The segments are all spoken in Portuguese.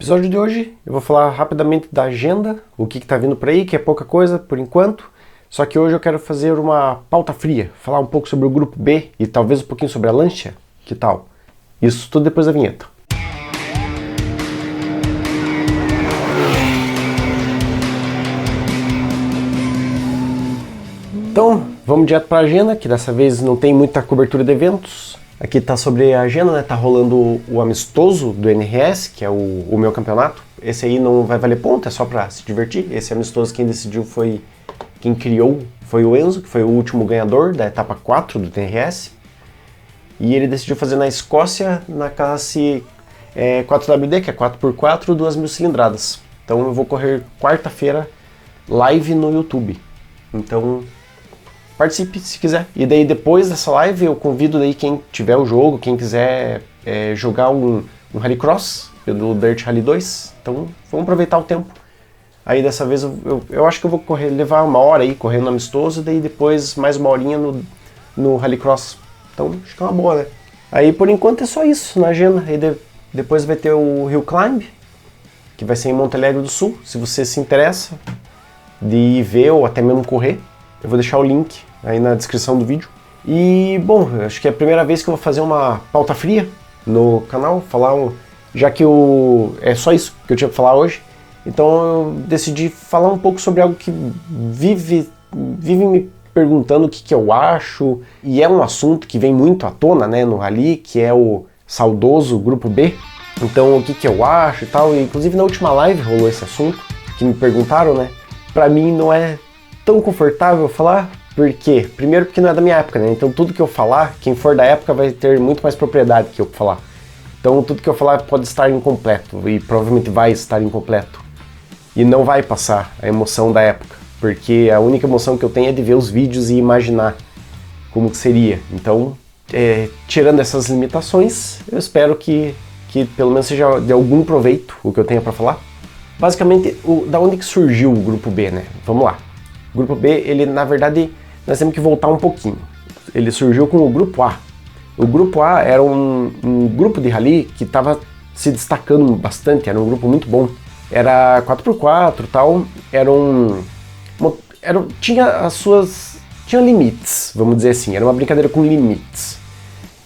episódio de hoje eu vou falar rapidamente da agenda, o que está vindo por aí, que é pouca coisa por enquanto. Só que hoje eu quero fazer uma pauta fria, falar um pouco sobre o grupo B e talvez um pouquinho sobre a Lancia, que tal? Isso tudo depois da vinheta. Então, vamos direto para a agenda, que dessa vez não tem muita cobertura de eventos. Aqui está sobre a agenda, né? Tá rolando o amistoso do NRS, que é o meu campeonato. Esse aí não vai valer ponto, é só para se divertir. Esse amistoso quem decidiu quem criou foi o Enzo, que foi o último ganhador da etapa 4 do NRS. E ele decidiu fazer na Escócia, na classe 4WD, que é 4x4, 2.000 cilindradas. Então eu vou correr quarta-feira live no YouTube. Então participe se quiser. E daí depois dessa live eu convido daí quem tiver o jogo, quem quiser jogar um Rallycross do Dirt Rally 2. Então vamos aproveitar o tempo. Aí dessa vez eu acho que eu vou levar uma hora aí correndo amistoso, daí depois mais uma horinha no Rallycross. Então acho que é uma boa, né? Aí por enquanto é só isso na agenda. Aí depois vai ter o Hill Climb, que vai ser em Monte Alegre do Sul. Se você se interessa de ir ver ou até mesmo correr, eu vou deixar o link aí na descrição do vídeo. E, bom, acho que é a primeira vez que eu vou fazer uma pauta fria no canal, já que é só isso que eu tinha para falar hoje. Então eu decidi falar um pouco sobre algo que vive me perguntando o que eu acho, e é um assunto que vem muito à tona, né, no Rally, que é o saudoso Grupo B. Então o que eu acho e tal, e, inclusive na última live rolou esse assunto, que me perguntaram, né. Pra mim não é tão confortável falar, por quê? Primeiro porque não é da minha época, né? Então tudo que eu falar, quem for da época vai ter muito mais propriedade que eu falar. Então tudo que eu falar pode estar incompleto, e provavelmente vai estar incompleto. E não vai passar a emoção da época, porque a única emoção que eu tenho é de ver os vídeos e imaginar como que seria. Então, tirando essas limitações, eu espero que pelo menos seja de algum proveito o que eu tenha para falar. Basicamente, da onde que surgiu o Grupo B, né? Vamos lá. O Grupo B, ele, na verdade, nós temos que voltar um pouquinho. Ele surgiu com o Grupo A. O Grupo A era um grupo de rally que estava se destacando bastante, era um grupo muito bom. Era 4x4 e tal, tinha limites, vamos dizer assim, era uma brincadeira com limites.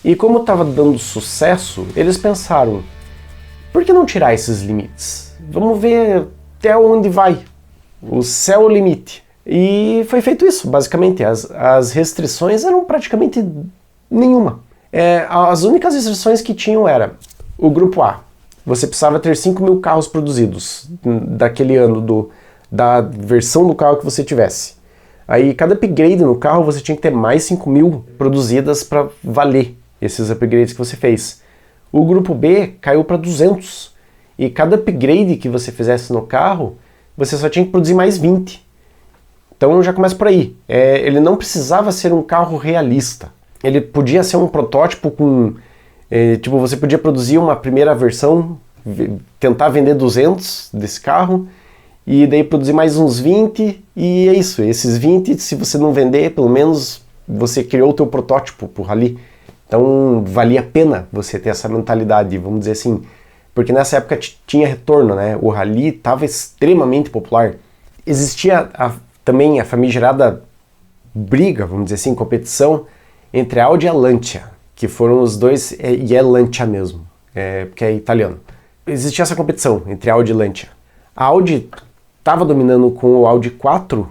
E como estava dando sucesso, eles pensaram, por que não tirar esses limites? Vamos ver até onde vai, o céu é o limite. E foi feito isso, basicamente. As restrições eram praticamente nenhuma. As únicas restrições que tinham era o Grupo A. Você precisava ter 5.000 carros produzidos daquele ano, da versão do carro que você tivesse. Aí cada upgrade no carro você tinha que ter mais 5.000 produzidas para valer esses upgrades que você fez. O Grupo B caiu para 200. E cada upgrade que você fizesse no carro, você só tinha que produzir mais 20. Então já começa por aí. Ele não precisava ser um carro realista. Ele podia ser um protótipo com... tipo, você podia produzir uma primeira versão, tentar vender 200 desse carro, e daí produzir mais uns 20, e é isso. Esses 20, se você não vender, pelo menos você criou o teu protótipo pro Rally. Então valia a pena você ter essa mentalidade, vamos dizer assim. Porque nessa época tinha retorno, né? O Rally estava extremamente popular. Existia também a famigerada briga, vamos dizer assim, competição entre a Audi e a Lancia, que foram os dois, e é Lancia mesmo, porque é italiano. Existia essa competição entre Audi e Lancia. A Audi estava dominando com o Audi 4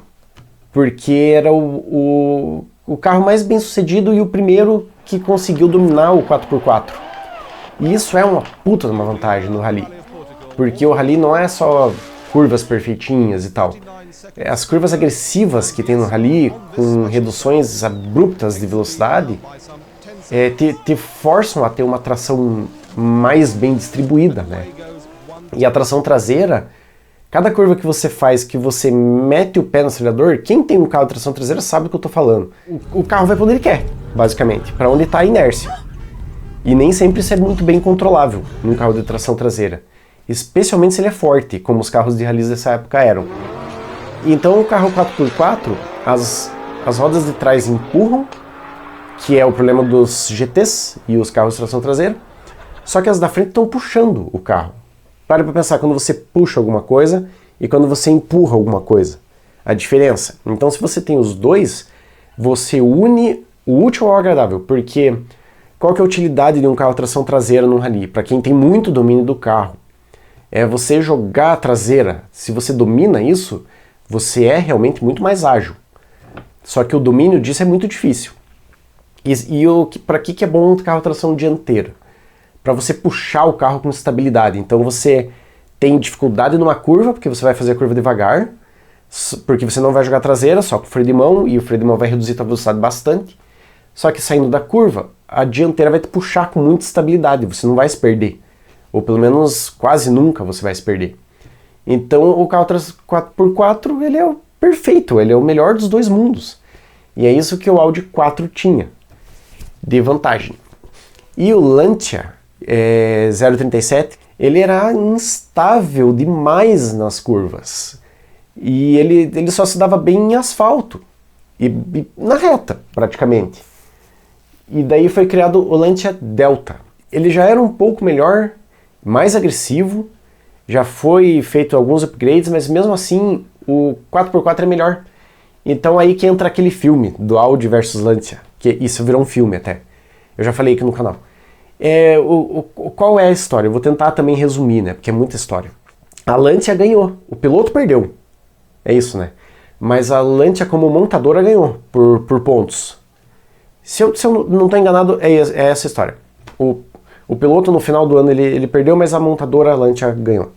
porque era o carro mais bem sucedido e o primeiro que conseguiu dominar o 4x4. E isso é uma puta de uma vantagem no Rally, porque o Rally não é só curvas perfeitinhas e tal. As curvas agressivas que tem no Rally, com reduções abruptas de velocidade, te forçam a ter uma tração mais bem distribuída, né? E a tração traseira, cada curva que você faz, que você mete o pé no acelerador, quem tem um carro de tração traseira sabe do que eu tô falando. O carro vai para onde ele quer, basicamente, para onde está a inércia. E nem sempre isso é muito bem controlável num carro de tração traseira. Especialmente se ele é forte, como os carros de rallies dessa época eram. Então o carro 4x4, as rodas de trás empurram, que é o problema dos GTs e os carros de tração traseira, só que as da frente estão puxando o carro. Para pra pensar quando você puxa alguma coisa e quando você empurra alguma coisa. A diferença. Então, se você tem os dois, você une o útil ao agradável, porque qual que é a utilidade de um carro tração traseira num rally? Para quem tem muito domínio do carro, é você jogar a traseira. Se você domina isso, você é realmente muito mais ágil. Só que o domínio disso é muito difícil. Para que é bom um carro tração dianteira? Para você puxar o carro com estabilidade. Então você tem dificuldade numa curva, porque você vai fazer a curva devagar, porque você não vai jogar traseira, só com o freio de mão, e o freio de mão vai reduzir a velocidade bastante. Só que saindo da curva, a dianteira vai te puxar com muita estabilidade, você não vai se perder. Ou pelo menos quase nunca você vai se perder. Então o carro 4x4 ele é o perfeito, ele é o melhor dos dois mundos. E é isso que o Audi 4 tinha de vantagem. E o Lancia 037, ele era instável demais nas curvas. E ele só se dava bem em asfalto. E na reta, praticamente. E daí foi criado o Lancia Delta. Ele já era um pouco melhor, mais agressivo, já foi feito alguns upgrades, mas mesmo assim o 4x4 é melhor. Então aí que entra aquele filme do Audi versus Lancia, que isso virou um filme até. Eu já falei aqui no canal. Qual é a história? Eu vou tentar também resumir, né? Porque é muita história. A Lancia ganhou, o piloto perdeu. É isso, né? Mas a Lancia como montadora ganhou por pontos. Se eu não estou enganado, é essa a história. O piloto no final do ano ele perdeu, mas a montadora a Lancia ganhou.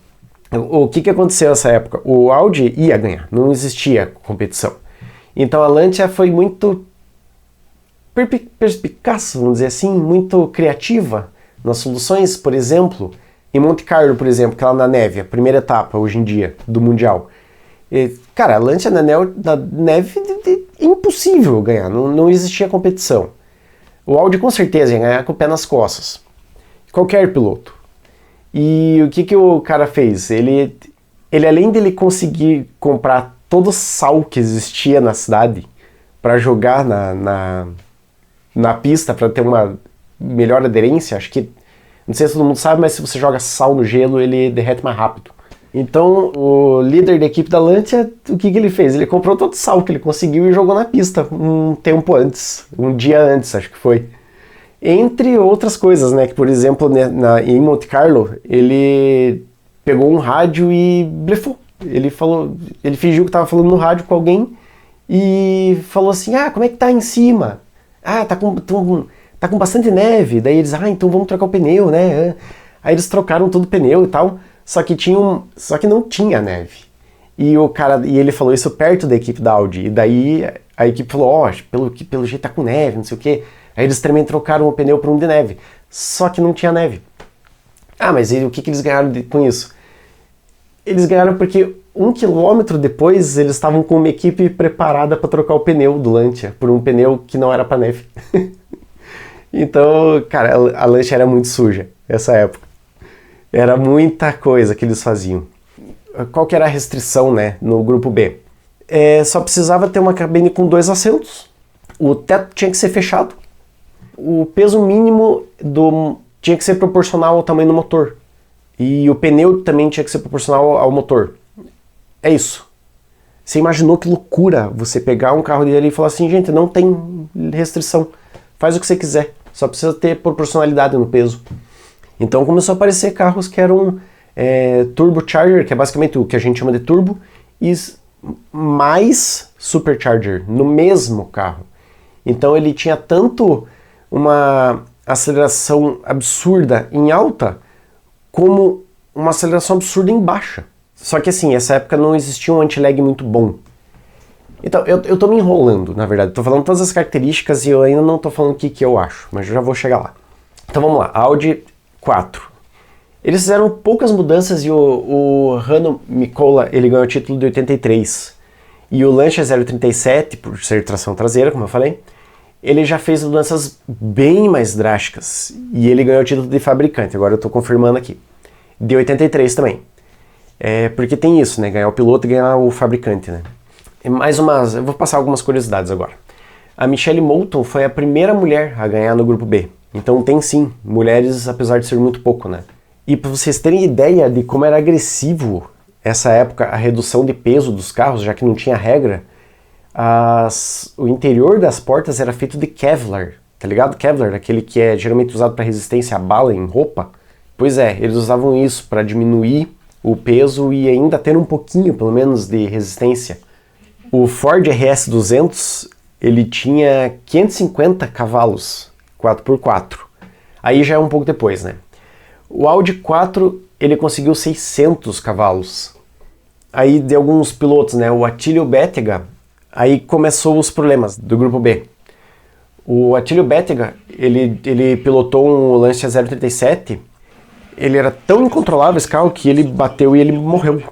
O que aconteceu nessa época? O Audi ia ganhar, não existia competição. Então a Lancia foi muito perspicaz, vamos dizer assim, muito criativa nas soluções. Por exemplo, em Monte Carlo, por exemplo, que é lá na neve, a primeira etapa hoje em dia do Mundial. Cara, a Lancia na neve é impossível ganhar, não existia competição. O Audi com certeza ia ganhar com o pé nas costas. Qualquer piloto. E o que o cara fez? Ele além dele conseguir comprar todo o sal que existia na cidade para jogar na pista para ter uma melhor aderência, acho que, não sei se todo mundo sabe, mas se você joga sal no gelo, ele derrete mais rápido. Então, o líder da equipe da Lancia, o que ele fez? Ele comprou todo o sal que ele conseguiu e jogou na pista um tempo antes, um dia antes, acho que foi. Entre outras coisas, né? Que, por exemplo, em Monte Carlo, ele pegou um rádio e blefou. Ele fingiu que estava falando no rádio com alguém e falou assim, como é que tá em cima? Tá com bastante neve. Daí eles, então vamos trocar o pneu, né? Aí eles trocaram todo o pneu e tal, só que não tinha neve. E ele falou isso perto da equipe da Audi. E daí a equipe falou, pelo jeito tá com neve, não sei o quê. Aí eles também trocaram o pneu por um de neve. Só que não tinha neve. Mas o que eles ganharam com isso? Eles ganharam porque 1 quilômetro depois eles estavam com uma equipe preparada para trocar o pneu do Lancia por um pneu que não era para neve. Então, cara, a Lancia era muito suja nessa época. Era muita coisa que eles faziam. Qual que era a restrição, né, no grupo B? Só precisava ter uma cabine com 2 assentos. O teto tinha que ser fechado. O peso mínimo tinha que ser proporcional ao tamanho do motor. E o pneu também tinha que ser proporcional ao motor. É isso. Você imaginou que loucura você pegar um carro dele e falar assim, gente, não tem restrição. Faz o que você quiser. Só precisa ter proporcionalidade no peso. Então começou a aparecer carros que eram turbocharger, que é basicamente o que a gente chama de turbo, e mais supercharger no mesmo carro. Então ele tinha tanto uma aceleração absurda em alta, como uma aceleração absurda em baixa. Só que assim, nessa época não existia um anti-lag muito bom. Então, eu tô me enrolando, na verdade. Tô falando todas as características e eu ainda não tô falando o que eu acho, mas eu já vou chegar lá. Então vamos lá, Audi 4. Eles fizeram poucas mudanças e o Hanno Mikkola, ele ganhou o título de 83. E o Lancia 037, por ser tração traseira, como eu falei, ele já fez mudanças bem mais drásticas. E ele ganhou o título de fabricante, agora eu tô confirmando aqui. De 83 também. Porque tem isso, né? Ganhar o piloto e ganhar o fabricante, né? Eu vou passar algumas curiosidades agora. A Michelle Moulton foi a primeira mulher a ganhar no grupo B. Então tem sim, mulheres, apesar de ser muito pouco, né? E para vocês terem ideia de como era agressivo essa época a redução de peso dos carros, já que não tinha regra, o interior das portas era feito de Kevlar, tá ligado? Kevlar, aquele que é geralmente usado para resistência à bala em roupa. Pois é, eles usavam isso para diminuir o peso e ainda ter um pouquinho, pelo menos, de resistência. O Ford RS200, ele tinha 550 cavalos, 4x4. Aí já é um pouco depois, né? O Audi 4, ele conseguiu 600 cavalos. Aí de alguns pilotos, né? O Attilio Bettega, aí começou os problemas do grupo B. O Attilio Bettega, ele pilotou um Lancia 037, ele era tão incontrolável esse carro que ele bateu e ele morreu.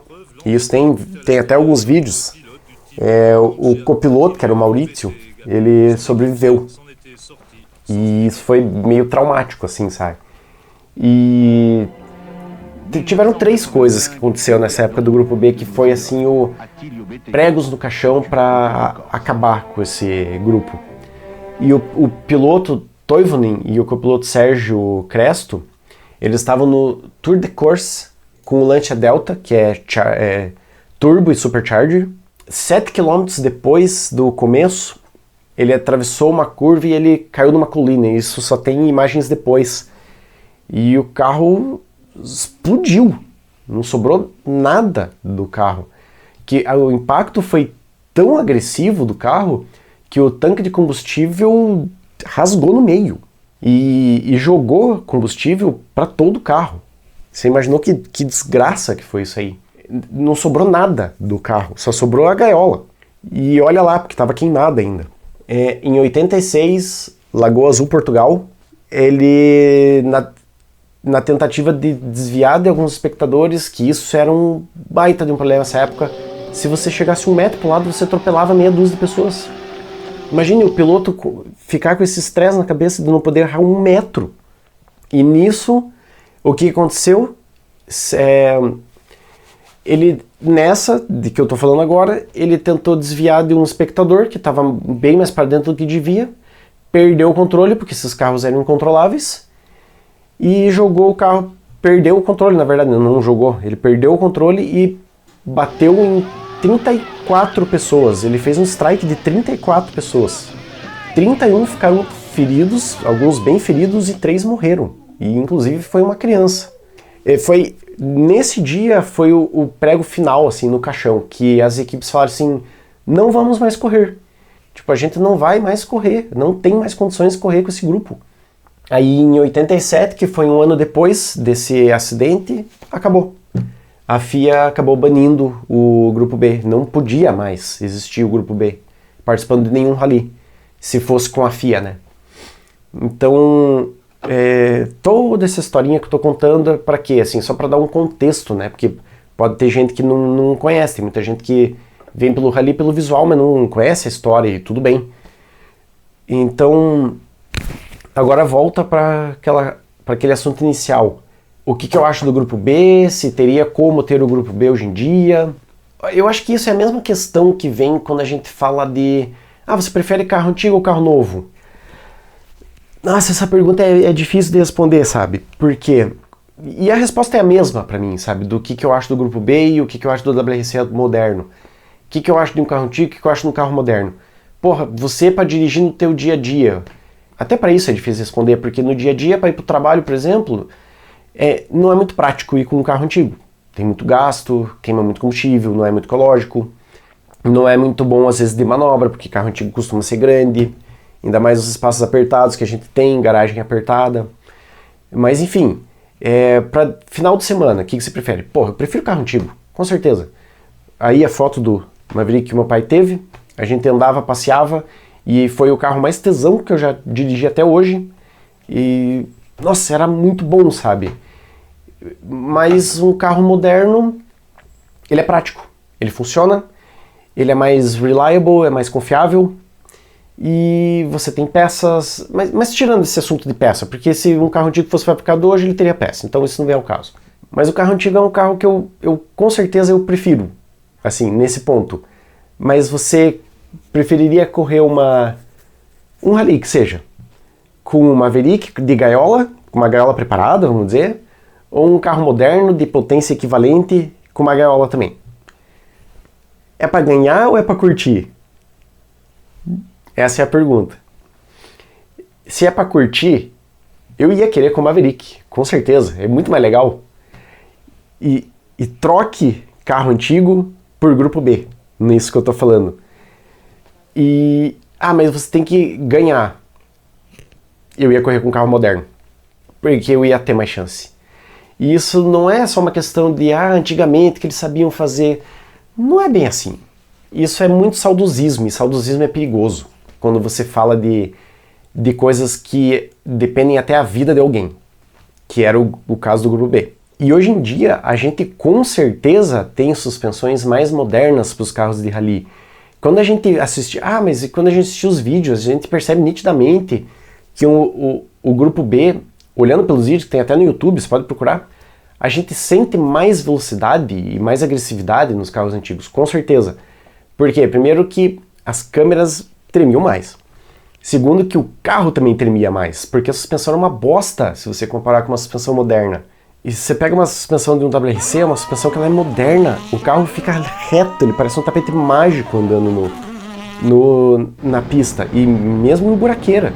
E isso tem até alguns vídeos. O copiloto, que era o Maurizio, ele sobreviveu. E isso foi meio traumático, assim, sabe? E tiveram 3 coisas que aconteceram nessa época do Grupo B que foi, assim, o pregos no caixão para acabar com esse grupo. E o piloto Toivonen e o copiloto Sérgio Cresto, eles estavam no Tour de Corse com o Lancia Delta, que é turbo e supercharger. 7 km depois do começo, ele atravessou uma curva e ele caiu numa colina. Isso só tem imagens depois. E o carro explodiu. Não sobrou nada do carro. O impacto foi tão agressivo do carro que o tanque de combustível rasgou no meio. E jogou combustível para todo o carro. Você imaginou que desgraça que foi isso aí? Não sobrou nada do carro, só sobrou a gaiola. E olha lá, porque estava queimada ainda. Em 86, Lagoa Azul, Portugal, ele, na tentativa de desviar de alguns espectadores, que isso era um baita de um problema nessa época, se você chegasse 1 metro para o lado, você atropelava meia dúzia de pessoas. Imagine o piloto ficar com esse estresse na cabeça de não poder errar 1 metro. E nisso, o que aconteceu? Ele, nessa de que eu tô falando agora, ele tentou desviar de um espectador que estava bem mais para dentro do que devia, perdeu o controle, porque esses carros eram incontroláveis, e jogou o carro, perdeu o controle, na verdade, não jogou, ele perdeu o controle e bateu em 34 pessoas. Ele fez um strike de 34 pessoas. 31 ficaram feridos, alguns bem feridos, e 3 morreram. E inclusive foi uma criança. Nesse dia foi o prego final, assim, no caixão, que as equipes falaram assim, não vamos mais correr. Tipo, a gente não vai mais correr, não tem mais condições de correr com esse grupo. Aí em 87, que foi um ano depois desse acidente, acabou. A FIA acabou banindo o Grupo B. Não podia mais existir o Grupo B participando de nenhum rally, se fosse com a FIA, né? Então, toda essa historinha que eu tô contando é para quê? Assim, só para dar um contexto, né? Porque pode ter gente que não conhece, tem muita gente que vem pelo rally pelo visual, mas não conhece a história e tudo bem. Então, agora volta para aquele assunto inicial. O que eu acho do Grupo B, se teria como ter o Grupo B hoje em dia. Eu acho que isso é a mesma questão que vem quando a gente fala de você prefere carro antigo ou carro novo? Nossa, essa pergunta é difícil de responder, sabe? Por quê? E a resposta é a mesma pra mim, sabe? Do que eu acho do Grupo B e o que eu acho do WRC moderno. O que eu acho de um carro antigo e o que eu acho de um carro moderno. Porra, você pra dirigir no teu dia a dia. Até pra isso é difícil responder, porque no dia a dia, pra ir pro trabalho, por exemplo, não é muito prático ir com um carro antigo. Tem muito gasto, queima muito combustível, não é muito ecológico. Não é muito bom, às vezes, de manobra, porque carro antigo costuma ser grande. Ainda mais os espaços apertados que a gente tem, garagem apertada. Mas, enfim, para final de semana, o que você prefere? Porra, eu prefiro carro antigo, com certeza. Aí a foto do Maverick que meu pai teve, a gente andava, passeava, e foi o carro mais tesão que eu já dirigi até hoje. E, nossa, era muito bom, sabe? Mas um carro moderno, ele é prático, ele funciona, ele é mais reliable, é mais confiável, e você tem peças, mas tirando esse assunto de peça, porque se um carro antigo fosse fabricado hoje, ele teria peça, então isso não é o caso. Mas o carro antigo é um carro que eu com certeza eu prefiro, assim, nesse ponto. Mas você preferiria correr um rally que seja, com uma Maverick de gaiola, com uma gaiola preparada, vamos dizer, ou um carro moderno de potência equivalente com uma gaiola também? É para ganhar ou é para curtir? Essa é a pergunta. Se é para curtir, eu ia querer com o Maverick, com certeza, é muito mais legal. E troque carro antigo por grupo B, nisso que eu tô falando. Mas você tem que ganhar. Eu ia correr com um carro moderno, porque eu ia ter mais chance. E isso não é só uma questão de, antigamente que eles sabiam fazer. Não é bem assim. Isso é muito saudosismo, e saudosismo é perigoso. Quando você fala de coisas que dependem até a vida de alguém, que era o caso do grupo B. E hoje em dia, a gente com certeza tem suspensões mais modernas para os carros de rally. Quando a gente assiste, mas quando a gente assiste os vídeos, a gente percebe nitidamente que o grupo B, olhando pelos vídeos que tem até no YouTube, você pode procurar, a gente sente mais velocidade e mais agressividade nos carros antigos, com certeza. Por quê? Primeiro que as câmeras tremiam mais. Segundo que o carro também tremia mais, porque a suspensão era uma bosta se você comparar com uma suspensão moderna. E se você pega uma suspensão de um WRC, é uma suspensão que ela é moderna, o carro fica reto, ele parece um tapete mágico andando na pista, e mesmo em buraqueira.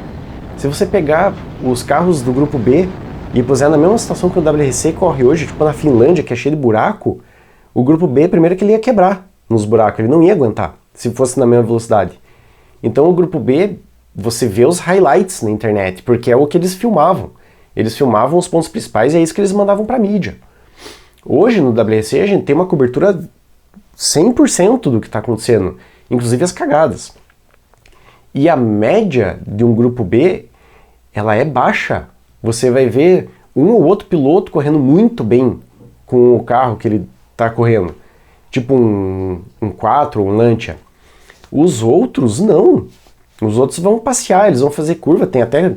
Se você pegar os carros do grupo B e puser na mesma situação que o WRC corre hoje, tipo na Finlândia, que é cheio de buraco, o grupo B, primeiro que ele ia quebrar nos buracos, ele não ia aguentar, se fosse na mesma velocidade. Então o grupo B, você vê os highlights na internet, porque é o que eles filmavam. Eles filmavam os pontos principais e é isso que eles mandavam para a mídia. Hoje no WRC a gente tem uma cobertura 100% do que está acontecendo, inclusive as cagadas. E a média de um grupo B, ela é baixa. Você vai ver um ou outro piloto correndo muito bem com o carro que ele está correndo. Tipo um 4 ou um Lancia. Os outros não. Os outros vão passear, eles vão fazer curva, tem até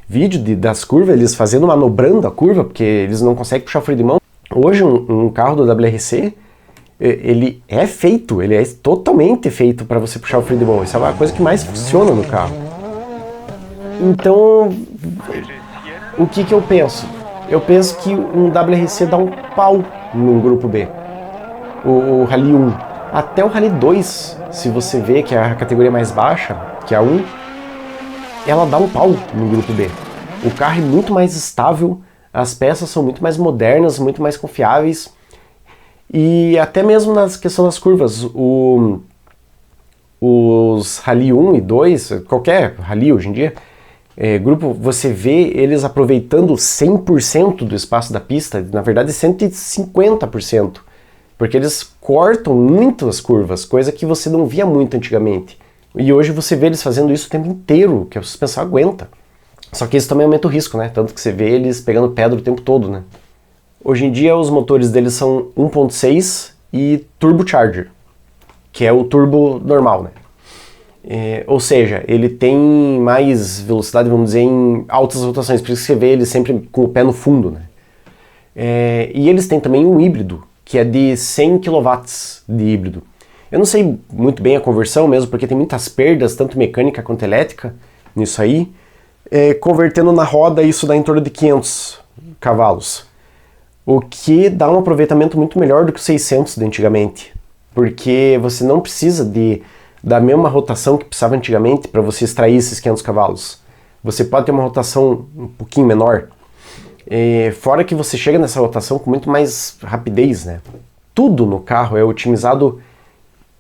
vídeo das curvas, eles fazendo, manobrando a curva, porque eles não conseguem puxar o freio de mão. Hoje um carro do WRC, ele é totalmente feito para você puxar o freio de mão. Isso é uma coisa que mais funciona no carro. Então, o que eu penso? Eu penso que um WRC dá um pau num grupo B. O Rally 1. Até o Rally 2, se você vê que é a categoria mais baixa, que é a 1, ela dá um pau no grupo B. O carro é muito mais estável, as peças são muito mais modernas, muito mais confiáveis, e até mesmo na questão das curvas, os Rally 1 e 2, qualquer Rally hoje em dia, grupo, você vê eles aproveitando 100% do espaço da pista, na verdade 150%, porque eles cortam muito as curvas, coisa que você não via muito antigamente. E hoje você vê eles fazendo isso o tempo inteiro, que a suspensão aguenta. Só que isso também aumenta o risco, né? Tanto que você vê eles pegando pedra o tempo todo, né? Hoje em dia os motores deles são 1.6 e turbocharger, que é o turbo normal, né? Ou seja, ele tem mais velocidade, vamos dizer, em altas rotações, por isso que você vê ele sempre com o pé no fundo, né? E eles têm também um híbrido, que é de 100 kW de híbrido. Eu não sei muito bem a conversão mesmo, porque tem muitas perdas, tanto mecânica quanto elétrica, nisso aí. Convertendo na roda, isso dá em torno de 500 cavalos. O que dá um aproveitamento muito melhor do que os 600 de antigamente. Porque você não precisa da mesma rotação que precisava antigamente para você extrair esses 500 cavalos. Você pode ter uma rotação um pouquinho menor. Fora que você chega nessa rotação com muito mais rapidez, né? Tudo no carro é otimizado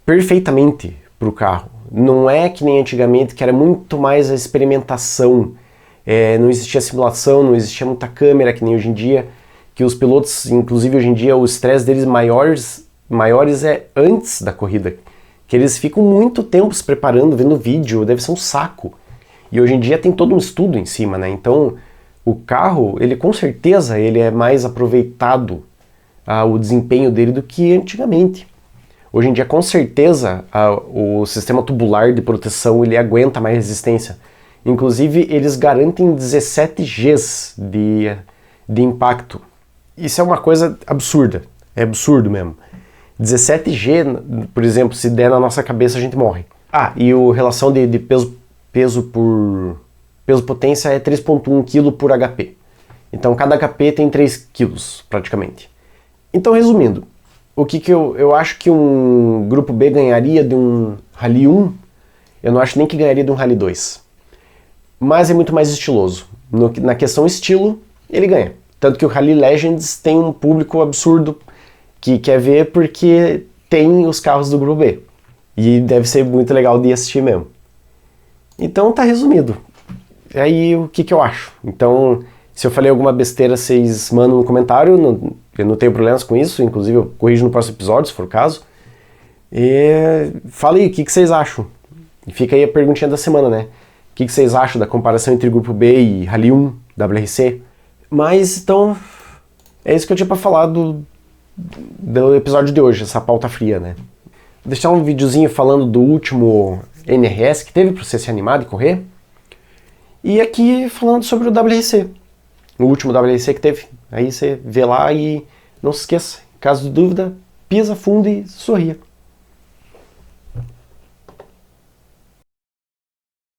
perfeitamente para o carro. Não é que nem antigamente, que era muito mais a experimentação. Não existia simulação, não existia muita câmera, que nem hoje em dia. Que os pilotos, inclusive hoje em dia, o estresse deles maiores é antes da corrida. Que eles ficam muito tempo se preparando, vendo vídeo, deve ser um saco. E hoje em dia tem todo um estudo em cima, né? Então, o carro, ele com certeza ele é mais aproveitado, o desempenho dele, do que antigamente. Hoje em dia, com certeza, o sistema tubular de proteção ele aguenta mais resistência. Inclusive, eles garantem 17 Gs de impacto. Isso é uma coisa absurda, é absurdo mesmo. 17 G, por exemplo, se der na nossa cabeça, a gente morre. E a relação de peso-potência é 3,1 kg por HP. Então cada HP tem 3 quilos, praticamente. Então, resumindo, o que eu acho que um grupo B ganharia de um Rally 1, eu não acho nem que ganharia de um Rally 2. Mas é muito mais estiloso. Na questão estilo, ele ganha. Tanto que o Rally Legends tem um público absurdo que quer ver porque tem os carros do grupo B. E deve ser muito legal de assistir mesmo. Então tá resumido. Aí o que eu acho? Então, se eu falei alguma besteira, vocês mandam um comentário, eu não tenho problemas com isso, inclusive eu corrijo no próximo episódio, se for o caso. E fala aí, o que vocês acham? E fica aí a perguntinha da semana, né? O que vocês acham da comparação entre Grupo B e Rally 1, WRC? Mas, então, é isso que eu tinha pra falar do episódio de hoje, essa pauta fria, né? Vou deixar um videozinho falando do último NRS que teve pra você se animar e correr. E aqui falando sobre o WRC. O último WRC que teve. Aí você vê lá e não se esqueça. Caso de dúvida, pisa fundo e sorria.